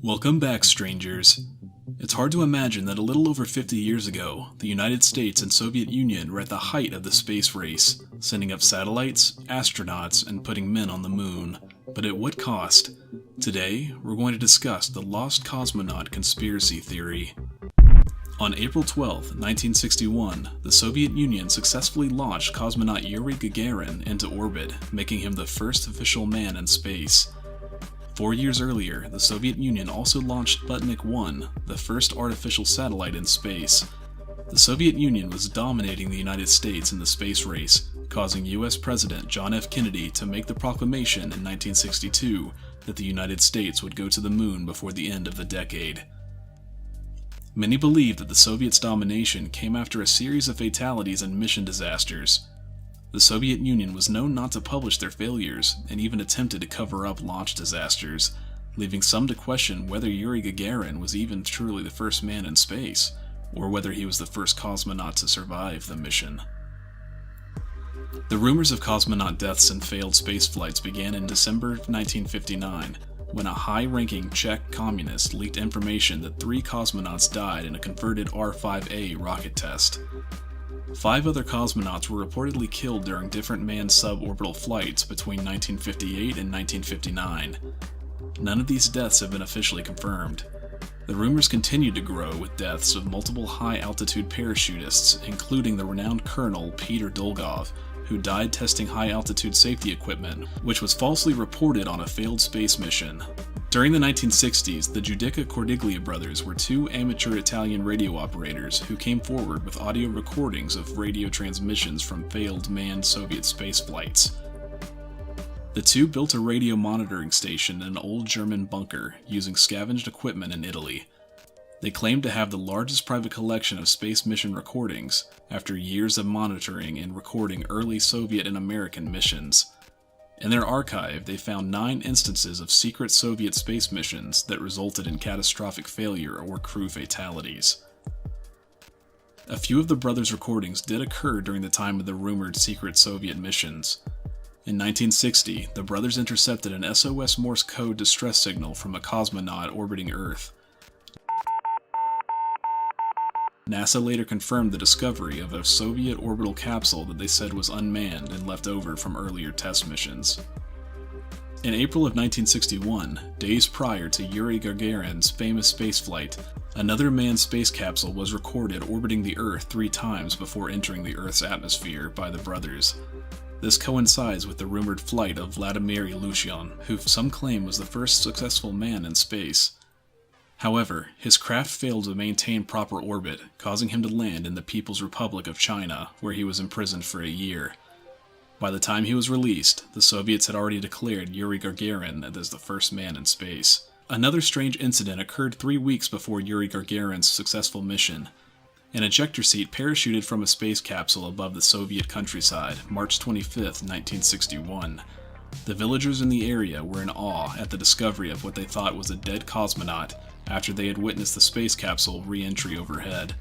Welcome back, strangers. It's hard to imagine that a little over 50 years ago, the United States and Soviet Union were at the height of the space race, sending up satellites, astronauts, and putting men on the moon. But at what cost? Today, we're going to discuss the lost cosmonaut conspiracy theory. On April 12, 1961, the Soviet Union successfully launched cosmonaut Yuri Gagarin into orbit, making him the first official man in space. 4 years earlier, the Soviet Union also launched Sputnik 1, the first artificial satellite in space. The Soviet Union was dominating the United States in the space race, causing US President John F. Kennedy to make the proclamation in 1962 that the United States would go to the moon before the end of the decade. Many believe that the Soviets' domination came after a series of fatalities and mission disasters. The Soviet Union was known not to publish their failures, and even attempted to cover up launch disasters, leaving some to question whether Yuri Gagarin was even truly the first man in space, or whether he was the first cosmonaut to survive the mission. The rumors of cosmonaut deaths and failed space flights began in December 1959, when a high-ranking Czech communist leaked information that 3 cosmonauts died in a converted R-5A rocket test. 5 other cosmonauts were reportedly killed during different manned suborbital flights between 1958 and 1959. None of these deaths have been officially confirmed. The rumors continued to grow with deaths of multiple high-altitude parachutists, including the renowned Colonel Peter Dolgov, who died testing high-altitude safety equipment, which was falsely reported on a failed space mission. During the 1960s, the Giudica Cordiglia brothers were 2 amateur Italian radio operators who came forward with audio recordings of radio transmissions from failed manned Soviet space flights. The 2 built a radio monitoring station in an old German bunker using scavenged equipment in Italy. They claimed to have the largest private collection of space mission recordings after years of monitoring and recording early Soviet and American missions. In their archive, they found 9 instances of secret Soviet space missions that resulted in catastrophic failure or crew fatalities. A few of the brothers' recordings did occur during the time of the rumored secret Soviet missions. In 1960, the brothers intercepted an SOS Morse code distress signal from a cosmonaut orbiting Earth. NASA later confirmed the discovery of a Soviet orbital capsule that they said was unmanned and left over from earlier test missions. In April of 1961, days prior to Yuri Gagarin's famous spaceflight, another manned space capsule was recorded orbiting the Earth 3 times before entering the Earth's atmosphere by the brothers. This coincides with the rumored flight of Vladimir Ilyushin, who some claim was the first successful man in space. However, his craft failed to maintain proper orbit, causing him to land in the People's Republic of China, where he was imprisoned for a year. By the time he was released, the Soviets had already declared Yuri Gagarin as the first man in space. Another strange incident occurred 3 weeks before Yuri Gagarin's successful mission. An ejector seat parachuted from a space capsule above the Soviet countryside, March 25, 1961. The villagers in the area were in awe at the discovery of what they thought was a dead cosmonaut after they had witnessed the space capsule re-entry overhead.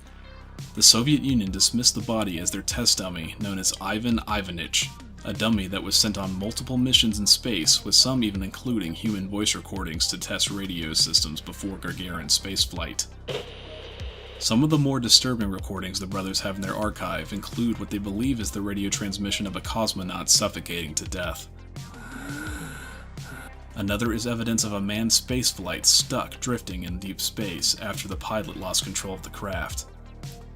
The Soviet Union dismissed the body as their test dummy known as Ivan Ivanich, a dummy that was sent on multiple missions in space, with some even including human voice recordings to test radio systems before Gagarin's spaceflight. Some of the more disturbing recordings the brothers have in their archive include what they believe is the radio transmission of a cosmonaut suffocating to death. Another is evidence of a manned spaceflight stuck drifting in deep space after the pilot lost control of the craft.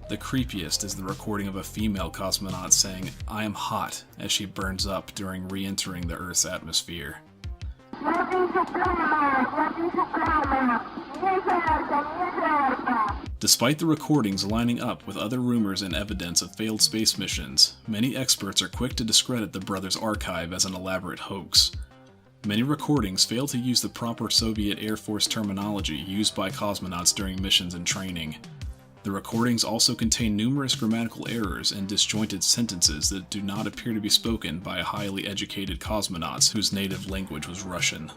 The creepiest is the recording of a female cosmonaut saying, "I am hot," as she burns up during re-entering the Earth's atmosphere. Despite the recordings lining up with other rumors and evidence of failed space missions, many experts are quick to discredit the brothers' archive as an elaborate hoax. Many recordings fail to use the proper Soviet Air Force terminology used by cosmonauts during missions and training. The recordings also contain numerous grammatical errors and disjointed sentences that do not appear to be spoken by highly educated cosmonauts whose native language was Russian.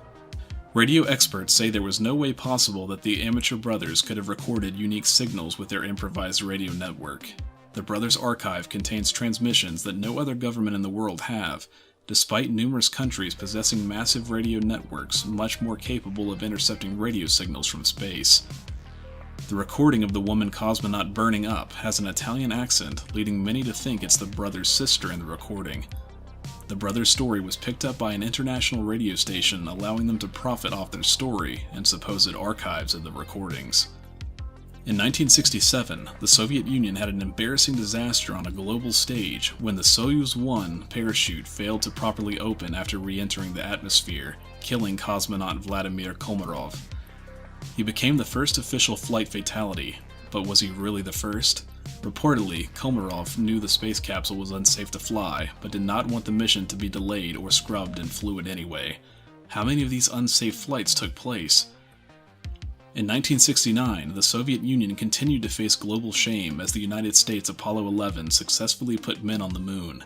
Radio experts say there was no way possible that the amateur brothers could have recorded unique signals with their improvised radio network. The brothers' archive contains transmissions that no other government in the world have, despite numerous countries possessing massive radio networks much more capable of intercepting radio signals from space. The recording of the woman cosmonaut burning up has an Italian accent, leading many to think it's the brother's sister in the recording. The brother's story was picked up by an international radio station, allowing them to profit off their story and supposed archives of the recordings. In 1967, the Soviet Union had an embarrassing disaster on a global stage when the Soyuz 1 parachute failed to properly open after re-entering the atmosphere, killing cosmonaut Vladimir Komarov. He became the first official flight fatality, but was he really the first? Reportedly, Komarov knew the space capsule was unsafe to fly, but did not want the mission to be delayed or scrubbed and flew it anyway. How many of these unsafe flights took place? In 1969, the Soviet Union continued to face global shame as the United States Apollo 11 successfully put men on the moon.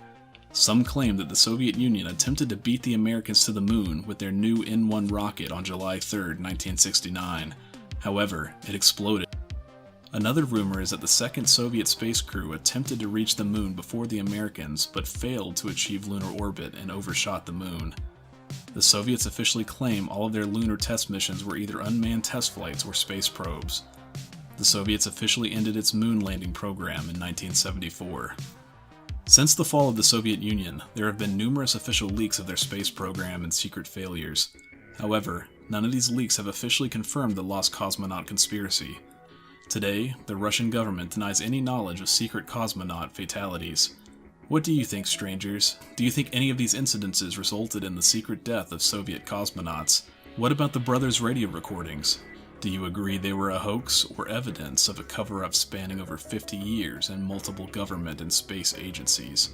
Some claim that the Soviet Union attempted to beat the Americans to the moon with their new N-1 rocket on July 3, 1969. However, it exploded. Another rumor is that the second Soviet space crew attempted to reach the moon before the Americans, but failed to achieve lunar orbit and overshot the moon. The Soviets officially claim all of their lunar test missions were either unmanned test flights or space probes. The Soviets officially ended its moon landing program in 1974. Since the fall of the Soviet Union, there have been numerous official leaks of their space program and secret failures. However, none of these leaks have officially confirmed the lost cosmonaut conspiracy. Today, the Russian government denies any knowledge of secret cosmonaut fatalities. What do you think, strangers? Do you think any of these incidences resulted in the secret death of Soviet cosmonauts? What about the brothers' radio recordings? Do you agree they were a hoax or evidence of a cover-up spanning over 50 years and multiple government and space agencies?